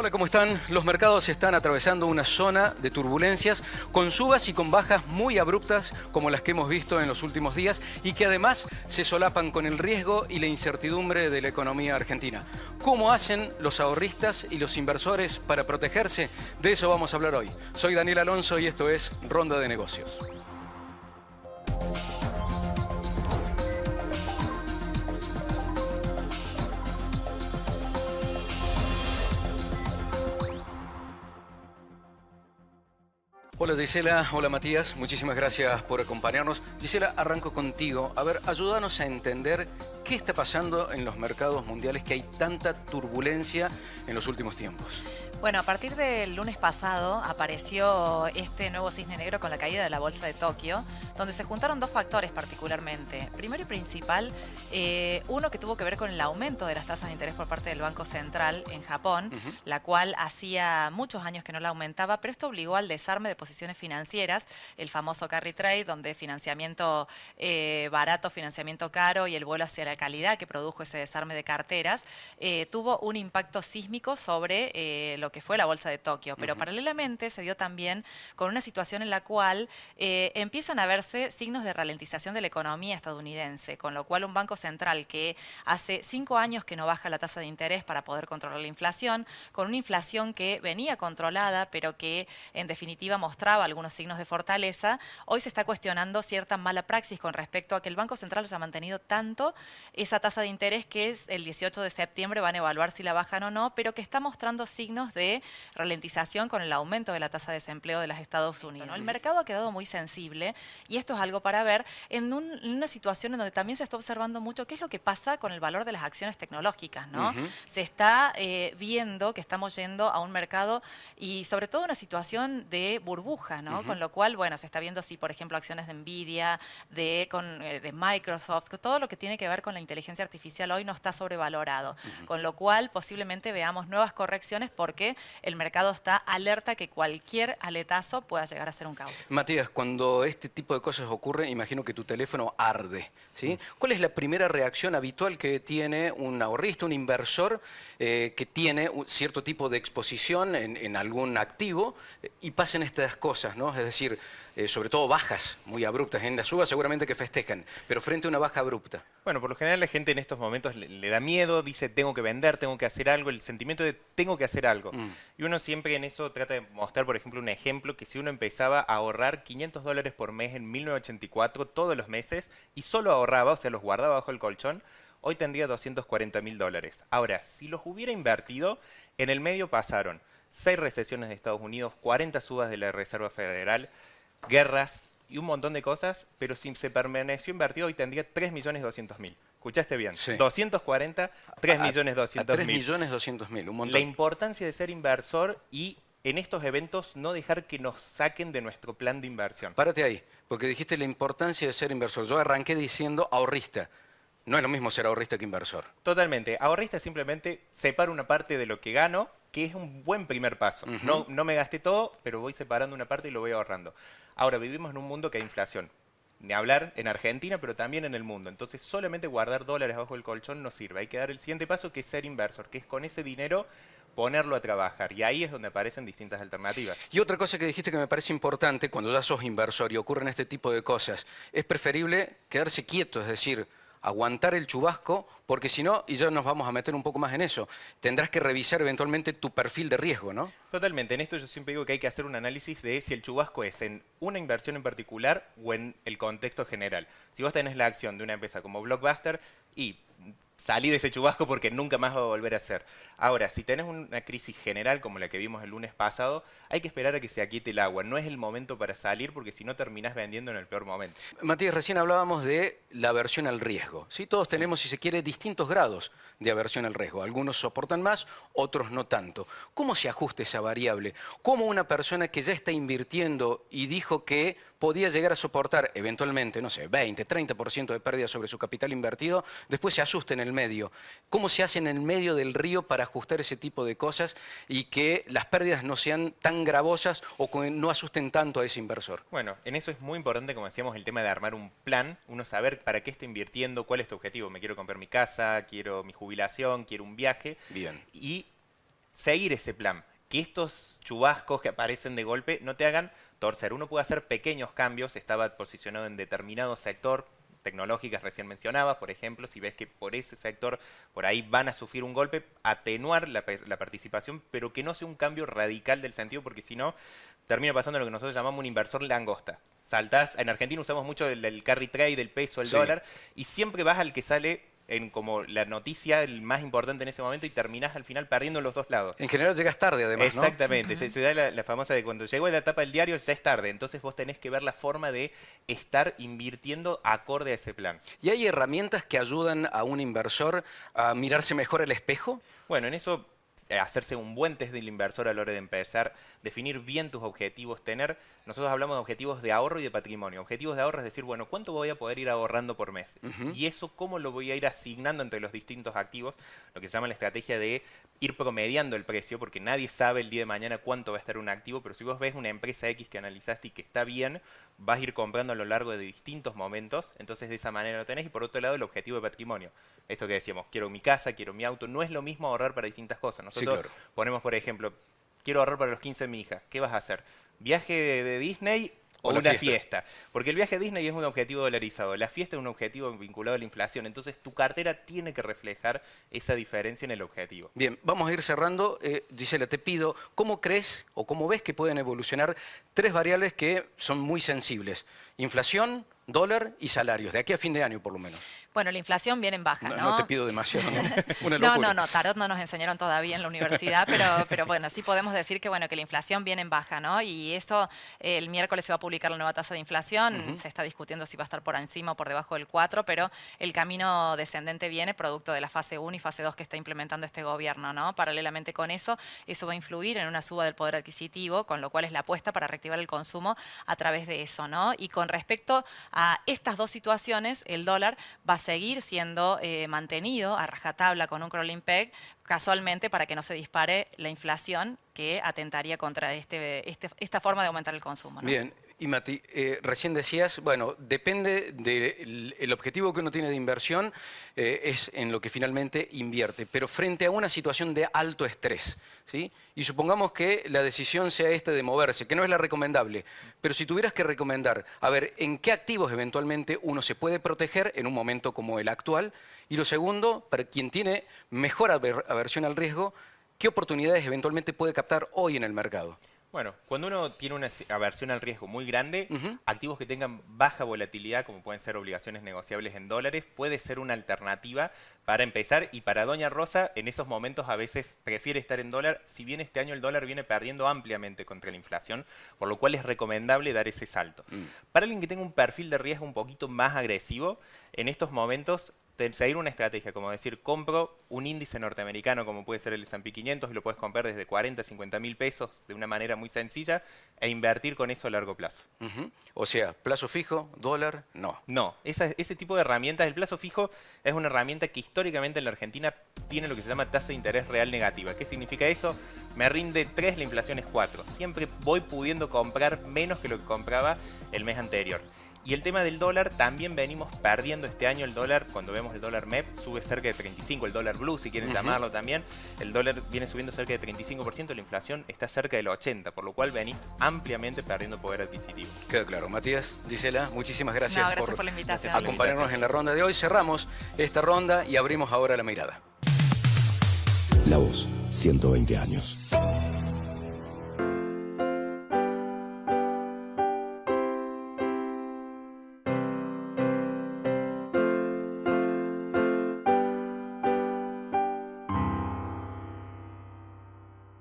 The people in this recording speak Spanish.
Hola, ¿cómo están? Los mercados están atravesando una zona de turbulencias con subas y con bajas muy abruptas como las que hemos visto en los últimos días y que además se solapan con el riesgo y la incertidumbre de la economía argentina. ¿Cómo hacen los ahorristas y los inversores para protegerse? De eso vamos a hablar hoy. Soy Daniel Alonso y esto es Ronda de Negocios. Hola Gisela, hola Matías, muchísimas gracias por acompañarnos. Gisela, arranco contigo. A ver, ayúdanos a entender qué está pasando en los mercados mundiales, que hay tanta turbulencia en los últimos tiempos. Bueno, a partir del lunes pasado apareció este nuevo cisne negro con la caída de la bolsa de Tokio, donde se juntaron dos factores particularmente. Primero y principal, uno que tuvo que ver con el aumento de las tasas de interés por parte del Banco Central en Japón, la cual hacía muchos años que no la aumentaba, pero esto obligó al desarme de posiciones financieras, el famoso carry trade, donde financiamiento barato, financiamiento caro y el vuelo hacia la calidad que produjo ese desarme de carteras, tuvo un impacto sísmico sobre lo que fue la bolsa de Tokio, pero paralelamente se dio también con una situación en la cual empiezan a verse signos de ralentización de la economía estadounidense, con lo cual un banco central que hace 5 años que no baja la tasa de interés para poder controlar la inflación, con una inflación que venía controlada, pero que en definitiva mostraba algunos signos de fortaleza, hoy se está cuestionando cierta mala praxis con respecto a que el Banco Central haya mantenido tanto esa tasa de interés que es el 18 de septiembre, van a evaluar si la bajan o no, pero que está mostrando signos de ralentización con el aumento de la tasa de desempleo de los Estados Unidos, ¿no? El mercado ha quedado muy sensible y esto es algo para ver en una situación en donde también se está observando mucho qué es lo que pasa con el valor de las acciones tecnológicas, ¿no? Se está viendo que estamos yendo a un mercado y sobre todo una situación de burbuja, ¿no? Con lo cual, bueno, se está viendo si, por ejemplo, acciones de Nvidia, de Microsoft, todo lo que tiene que ver con la inteligencia artificial hoy no está sobrevalorado, con lo cual posiblemente veamos nuevas correcciones porque el mercado está alerta que cualquier aletazo pueda llegar a ser un caos. Matías, cuando este tipo de cosas ocurren, imagino que tu teléfono arde, ¿sí? ¿Cuál es la primera reacción habitual que tiene un ahorrista, un inversor que tiene un cierto tipo de exposición en algún activo y pasan estas cosas, ¿no? Es decir, sobre todo bajas muy abruptas. En la suba seguramente que festejan, pero frente a una baja abrupta. Bueno, por lo general la gente en estos momentos le da miedo, dice tengo que vender, tengo que hacer algo, el sentimiento de tengo que hacer algo. Y uno siempre en eso trata de mostrar, por ejemplo, un ejemplo que si uno empezaba a ahorrar $500 por mes en 1984 todos los meses y solo ahorraba, o sea, los guardaba bajo el colchón, hoy tendría $240.000. Ahora, si los hubiera invertido, en el medio pasaron 6 recesiones de Estados Unidos, 40 subas de la Reserva Federal, guerras y un montón de cosas, pero si se permaneció invertido hoy tendría 3.200.000. ¿Escuchaste bien? Sí. 240, 3.200.000. 3.200.000, un montón. La importancia de ser inversor y en estos eventos no dejar que nos saquen de nuestro plan de inversión. Párate ahí, porque dijiste la importancia de ser inversor. Yo arranqué diciendo ahorrista. No es lo mismo ser ahorrista que inversor. Totalmente. Ahorrista simplemente separo una parte de lo que gano, que es un buen primer paso. No me gasté todo, pero voy separando una parte y lo voy ahorrando. Ahora, vivimos en un mundo que hay inflación. Ni hablar en Argentina, pero también en el mundo. Entonces, solamente guardar dólares bajo el colchón no sirve. Hay que dar el siguiente paso, que es ser inversor, que es con ese dinero ponerlo a trabajar. Y ahí es donde aparecen distintas alternativas. Y otra cosa que dijiste que me parece importante, cuando ya sos inversor y ocurren este tipo de cosas, es preferible quedarse quieto, es decir, aguantar el chubasco, porque si no, y ya nos vamos a meter un poco más en eso, tendrás que revisar eventualmente tu perfil de riesgo, ¿no? Totalmente. En esto yo siempre digo que hay que hacer un análisis de si el chubasco es en una inversión en particular o en el contexto general. Si vos tenés la acción de una empresa como Blockbuster y salí de ese chubasco porque nunca más va a volver a ser. Ahora, si tenés una crisis general como la que vimos el lunes pasado, hay que esperar a que se aquiete el agua. No es el momento para salir porque si no terminás vendiendo en el peor momento. Matías, recién hablábamos de la aversión al riesgo, ¿sí? Todos tenemos, si se quiere, distintos grados de aversión al riesgo. Algunos soportan más, otros no tanto. ¿Cómo se ajusta esa variable? ¿Cómo una persona que ya está invirtiendo y dijo que podía llegar a soportar eventualmente, no sé, 20, 30% de pérdida sobre su capital invertido, después se asusta en el medio? ¿Cómo se hace en el medio del río para ajustar ese tipo de cosas y que las pérdidas no sean tan gravosas o que no asusten tanto a ese inversor? Bueno, en eso es muy importante, como decíamos, el tema de armar un plan, uno saber para qué está invirtiendo, cuál es tu objetivo. Me quiero comprar mi casa, quiero mi jubilación, quiero un viaje. Bien. Y seguir ese plan. Que estos chubascos que aparecen de golpe no te hagan torcer. Uno puede hacer pequeños cambios, estaba posicionado en determinado sector, tecnológicas recién mencionabas, por ejemplo, si ves que por ese sector, por ahí van a sufrir un golpe, atenuar la participación, pero que no sea un cambio radical del sentido, porque si no, termina pasando lo que nosotros llamamos un inversor langosta. Saltás, en Argentina usamos mucho el carry trade, el peso, el dólar, y siempre vas al que sale en como la noticia el más importante en ese momento y terminás al final perdiendo los dos lados. En general llegas tarde, además, Exactamente, se da la famosa de cuando llegó a la etapa del diario ya es tarde, entonces vos tenés que ver la forma de estar invirtiendo acorde a ese plan. ¿Y hay herramientas que ayudan a un inversor a mirarse mejor al espejo? Bueno, en eso hacerse un buen test del inversor a la hora de empezar, definir bien tus objetivos, nosotros hablamos de objetivos de ahorro y de patrimonio. Objetivos de ahorro es decir, bueno, ¿cuánto voy a poder ir ahorrando por mes? Y eso, ¿cómo lo voy a ir asignando entre los distintos activos? Lo que se llama la estrategia de ir promediando el precio, porque nadie sabe el día de mañana cuánto va a estar un activo, pero si vos ves una empresa X que analizaste y que está bien, vas a ir comprando a lo largo de distintos momentos, entonces de esa manera lo tenés. Y por otro lado, el objetivo de patrimonio. Esto que decíamos, quiero mi casa, quiero mi auto, no es lo mismo ahorrar para distintas cosas. Nosotros ponemos, por ejemplo, quiero ahorrar para los 15 de mi hija. ¿Qué vas a hacer? ¿Viaje de Disney o una fiesta? Porque el viaje a Disney es un objetivo dolarizado. La fiesta es un objetivo vinculado a la inflación. Entonces tu cartera tiene que reflejar esa diferencia en el objetivo. Bien, vamos a ir cerrando. Gisela, te pido, ¿cómo crees o cómo ves que pueden evolucionar tres variables que son muy sensibles? Inflación, dólar y salarios, de aquí a fin de año por lo menos. Bueno, la inflación viene en baja, ¿no? No te pido demasiado, ¿no? Una locura. No, tarot no nos enseñaron todavía en la universidad, pero bueno, sí podemos decir que, bueno, que la inflación viene en baja, ¿no? Y esto, el miércoles se va a publicar la nueva tasa de inflación, se está discutiendo si va a estar por encima o por debajo del 4, pero el camino descendente viene producto de la fase 1 y fase 2 que está implementando este gobierno, ¿no? Paralelamente con eso va a influir en una suba del poder adquisitivo, con lo cual es la apuesta para reactivar el consumo a través de eso, ¿no? Y con respecto a estas dos situaciones, el dólar va a seguir siendo mantenido a rajatabla con un crawling peg, casualmente para que no se dispare la inflación que atentaría contra esta forma de aumentar el consumo, ¿no? Bien. Y Mati, recién decías, bueno, depende del objetivo que uno tiene de inversión, es en lo que finalmente invierte, pero frente a una situación de alto estrés, ¿sí? Y supongamos que la decisión sea esta de moverse, que no es la recomendable, pero si tuvieras que recomendar, a ver, ¿en qué activos eventualmente uno se puede proteger en un momento como el actual? Y lo segundo, para quien tiene mejor aversión al riesgo, ¿qué oportunidades eventualmente puede captar hoy en el mercado? Bueno, cuando uno tiene una aversión al riesgo muy grande, activos que tengan baja volatilidad, como pueden ser obligaciones negociables en dólares, puede ser una alternativa para empezar. Y para Doña Rosa, en esos momentos a veces prefiere estar en dólar, si bien este año el dólar viene perdiendo ampliamente contra la inflación, por lo cual es recomendable dar ese salto. Para alguien que tenga un perfil de riesgo un poquito más agresivo, en estos momentos seguir una estrategia, como decir, compro un índice norteamericano como puede ser el S&P 500 y lo puedes comprar desde 40 a 50 mil pesos de una manera muy sencilla e invertir con eso a largo plazo. O sea, plazo fijo, dólar, no. No, ese tipo de herramientas, el plazo fijo es una herramienta que históricamente en la Argentina tiene lo que se llama tasa de interés real negativa. ¿Qué significa eso? Me rinde 3, la inflación es 4. Siempre voy pudiendo comprar menos que lo que compraba el mes anterior. Y el tema del dólar, también venimos perdiendo este año el dólar. Cuando vemos el dólar MEP, sube cerca de 35, el dólar blue, si quieren llamarlo también. El dólar viene subiendo cerca de 35%, la inflación está cerca del 80%, por lo cual venís ampliamente perdiendo poder adquisitivo. Queda claro. Matías, Gisela, muchísimas gracias, por la invitación. Acompañarnos en la ronda de hoy. Cerramos esta ronda y abrimos ahora la mirada. La Voz, 120 años.